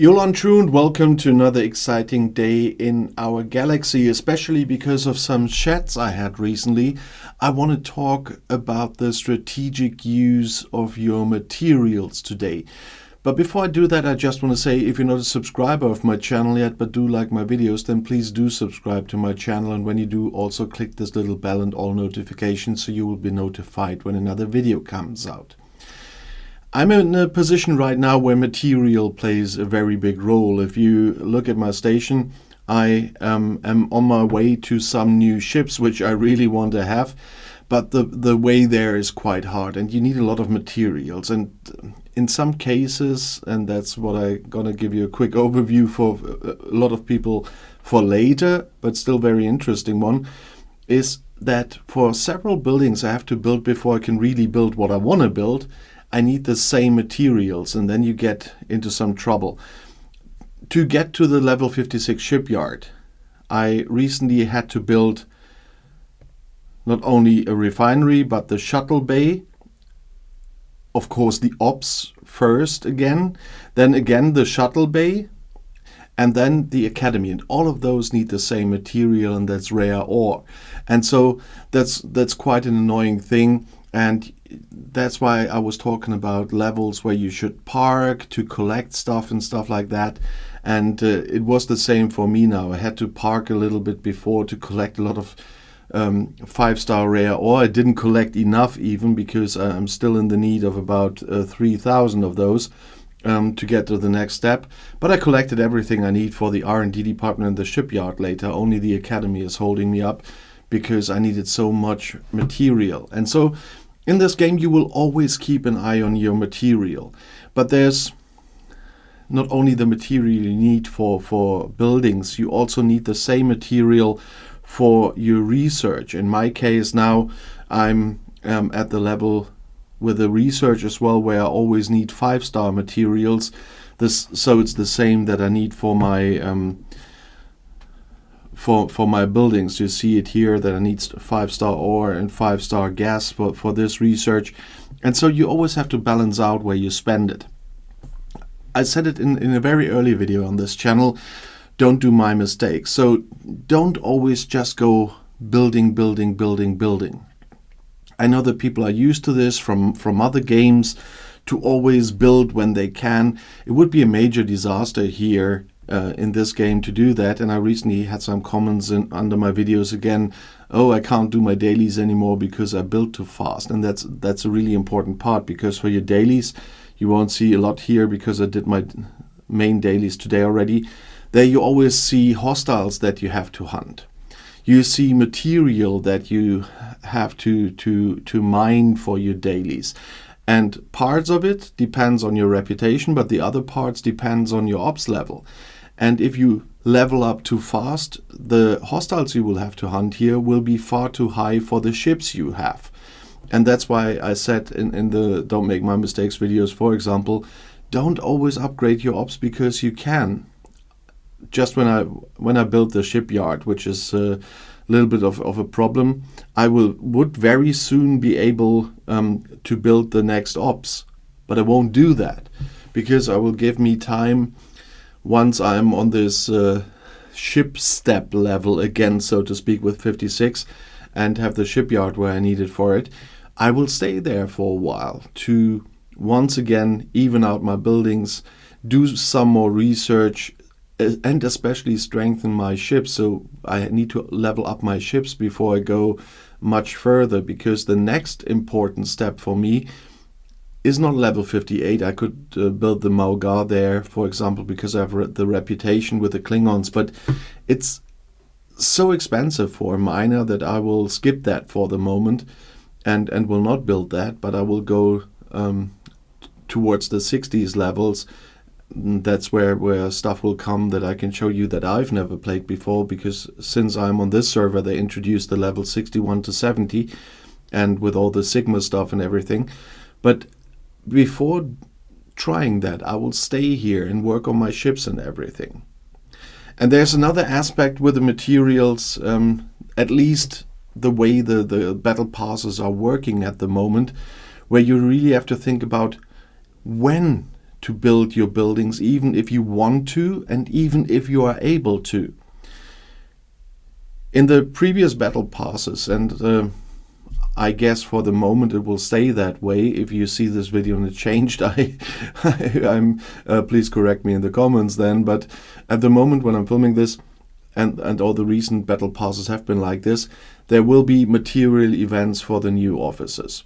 Jolan True, welcome to another exciting day in our galaxy, especially because of some chats I had recently. I want to talk about the strategic use of your materials today. But before I do that, I just want to say, if you're not a subscriber of my channel yet, but do like my videos, then please do subscribe to my channel. And when you do, also click this little bell and all notifications so you will be notified when another video comes out. I'm in a position right now where material plays a very big role. If you look at my station, I am on my way to some new ships, which I really want to have. But the way there is quite hard and you need a lot of materials. And in some cases, and that's what I'm going to give you a quick overview for a lot of people for later, but still very interesting one, is that for several buildings I have to build before I can really build what I want to build. I need the same materials, and then you get into some trouble. To get to the level 56 shipyard, I recently had to build not only a refinery, but the shuttle bay. Of course, the ops first again, then again the shuttle bay, and then the academy. And all of those need the same material, and that's rare ore. And so that's quite an annoying thing. And that's why I was talking about levels where you should park to collect stuff and stuff like that. And it was the same for me now. I had to park a little bit before to collect a lot of 5-star rare ore. I didn't collect enough even because I'm still in the need of about 3,000 of those to get to the next step. But I collected everything I need for the R&D department and the shipyard later. Only the academy is holding me up because I needed so much material. And so in this game, you will always keep an eye on your material. But there's not only the material you need for buildings, you also need the same material for your research. In my case now, I'm at the level with the research as well, where I always need 5-star materials. So it's the same that I need for my for my buildings. You see it here that I need 5-star ore and 5-star gas for this research. And so you always have to balance out where you spend it. I said it in a very early video on this channel, don't do my mistakes. So don't always just go building. I know that people are used to this from other games, to always build when they can. It would be a major disaster here in this game to do that. And I recently had some comments under my videos again, oh, I can't do my dailies anymore because I built too fast. And that's a really important part, because for your dailies, you won't see a lot here because I did my main dailies today already. There you always see hostiles that you have to hunt. You see material that you have to mine for your dailies. And parts of it depends on your reputation, but the other parts depends on your ops level. And if you level up too fast, the hostiles you will have to hunt here will be far too high for the ships you have. And that's why I said in the Don't Make My Mistakes videos, for example, don't always upgrade your ops because you can. Just when I built the shipyard, which is a little bit of a problem, I would very soon be able to build the next ops. But I won't do that because I will give me time once I'm on this ship step level again, so to speak, with 56 and have the shipyard where I need it for it. I will stay there for a while to once again even out my buildings, do some more research, and especially strengthen my ships. So I need to level up my ships before I go much further, because the next important step for me is not level 58. I could build the Maugar there, for example, because I have the reputation with the Klingons, but it's so expensive for a miner that I will skip that for the moment and will not build that, but I will go towards the 60s levels. That's where stuff will come that I can show you that I've never played before, because since I'm on this server they introduced the level 61 to 70 and with all the Sigma stuff and everything. But before trying that, I will stay here and work on my ships and everything. And there's another aspect with the materials, at least the way the battle passes are working at the moment, where you really have to think about when to build your buildings, even if you want to and even if you are able to. In the previous battle passes, and I guess for the moment it will stay that way. If you see this video and it changed, I'm please correct me in the comments then. But at the moment when I'm filming this, and all the recent battle passes have been like this, there will be material events for the new offices.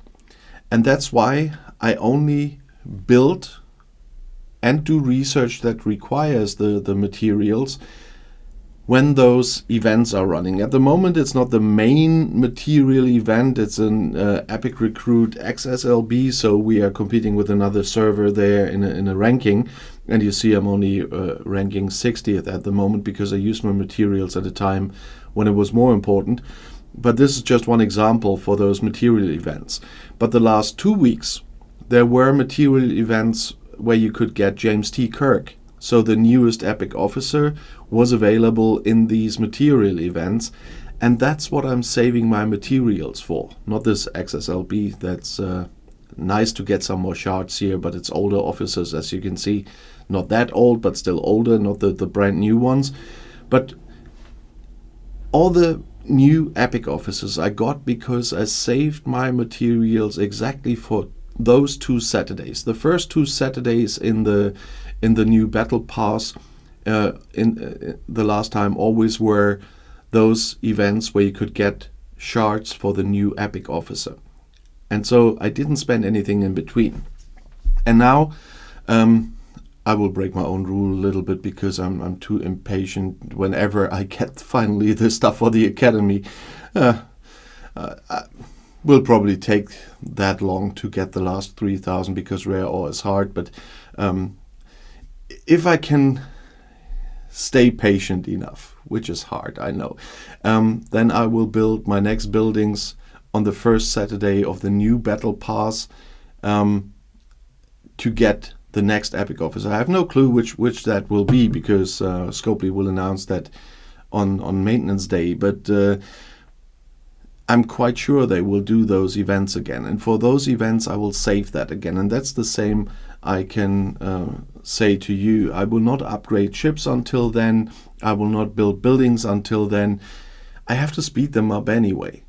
And that's why I only build and do research that requires the materials when those events are running. At the moment, it's not the main material event. It's an Epic Recruit XSLB, so we are competing with another server there in a ranking. And you see I'm only ranking 60th at the moment because I used my materials at a time when it was more important. But this is just one example for those material events. But the last 2 weeks, there were material events where you could get James T. Kirk. So the newest Epic officer was available in these material events, and that's what I'm saving my materials for. Not this XSLB, that's nice to get some more shards here, but it's older officers, as you can see. Not that old, but still older, not the brand new ones. But all the new Epic officers I got because I saved my materials exactly for those 2 Saturdays. The first 2 Saturdays in the new battle pass in the last time always were those events where you could get shards for the new Epic officer. And so I didn't spend anything in between. And now I will break my own rule a little bit because I'm too impatient whenever I get finally the stuff for the Academy. Will probably take that long to get the last 3,000 because rare ore is hard, but if I can stay patient enough, which is hard, I know, then I will build my next buildings on the first Saturday of the new battle pass to get the next Epic officer. I have no clue which that will be because Scopely will announce that on maintenance day, but I'm quite sure they will do those events again. And for those events, I will save that again. And that's the same I can say to you. I will not upgrade ships until then. I will not build buildings until then. I have to speed them up anyway.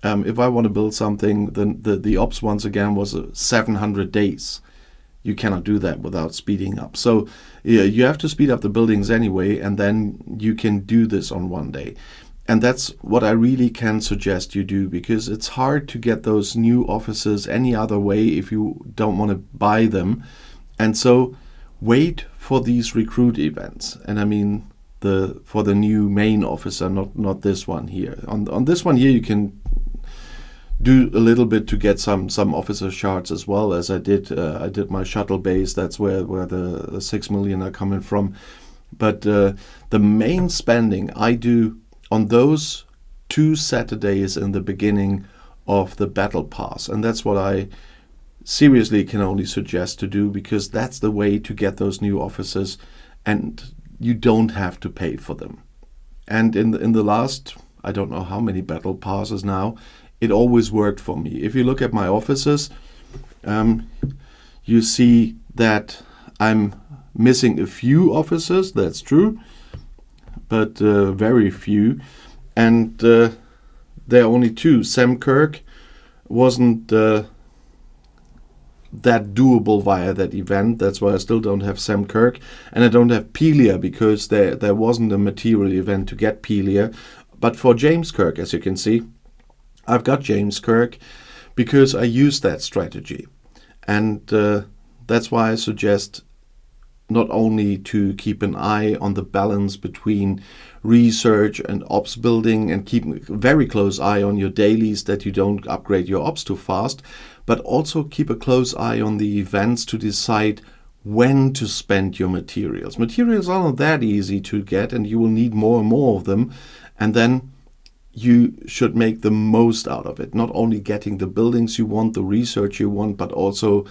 If I want to build something, then the ops once again was 700 days. You cannot do that without speeding up. So yeah, you have to speed up the buildings anyway, and then you can do this on one day. And that's what I really can suggest you do, because it's hard to get those new officers any other way if you don't want to buy them. And so wait for these recruit events. And I mean for the new main officer, not this one here. On this one here you can do a little bit to get some officer shards as well, as I did my shuttle base. That's where the 6 million are coming from. But the main spending I do on those 2 Saturdays in the beginning of the battle pass. And that's what I seriously can only suggest to do, because that's the way to get those new officers and you don't have to pay for them. And in the last, I don't know how many battle passes now, it always worked for me. If you look at my officers, you see that I'm missing a few officers, that's true, but very few, and there are only 2. Sam Kirk wasn't that doable via that event. That's why I still don't have Sam Kirk, and I don't have Pelia because there wasn't a material event to get Pelia. But for James Kirk, as you can see, I've got James Kirk because I use that strategy, and that's why I suggest not only to keep an eye on the balance between research and ops building and keep a very close eye on your dailies that you don't upgrade your ops too fast, but also keep a close eye on the events to decide when to spend your materials. Materials are not that easy to get, and you will need more and more of them, and then you should make the most out of it. Not only getting the buildings you want, the research you want, but also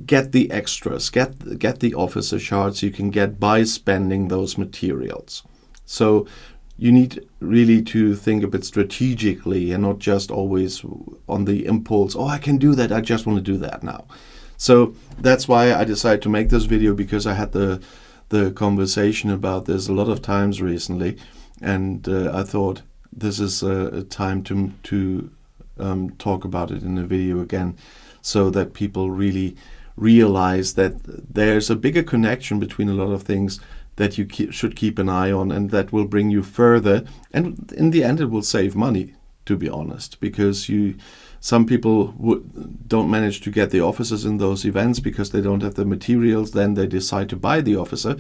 get the extras, get the officer shards you can get by spending those materials. So you need really to think a bit strategically and not just always on the impulse, oh, I can do that, I just want to do that now. So that's why I decided to make this video, because I had the conversation about this a lot of times recently, and I thought this is a time to talk about it in a video again, so that people really realize that there's a bigger connection between a lot of things that you should keep an eye on, and that will bring you further, and in the end it will save money, to be honest, because some people don't manage to get the officers in those events because they don't have the materials. Then they decide to buy the officer.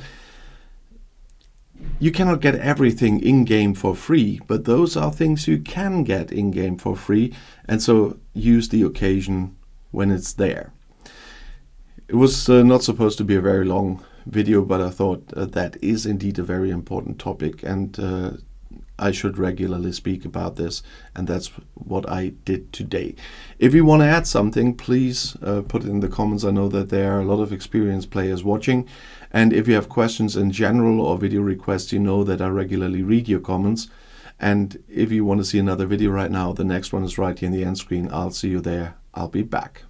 You cannot get everything in-game for free, but those are things you can get in-game for free, and so use the occasion when it's there. It was not supposed to be a very long video, but I thought that is indeed a very important topic, and I should regularly speak about this, and that's what I did today. If you want to add something, please put it in the comments. I know that there are a lot of experienced players watching, and if you have questions in general or video requests, you know that I regularly read your comments. And if you want to see another video right now, the next one is right here in the end screen. I'll see you there. I'll be back.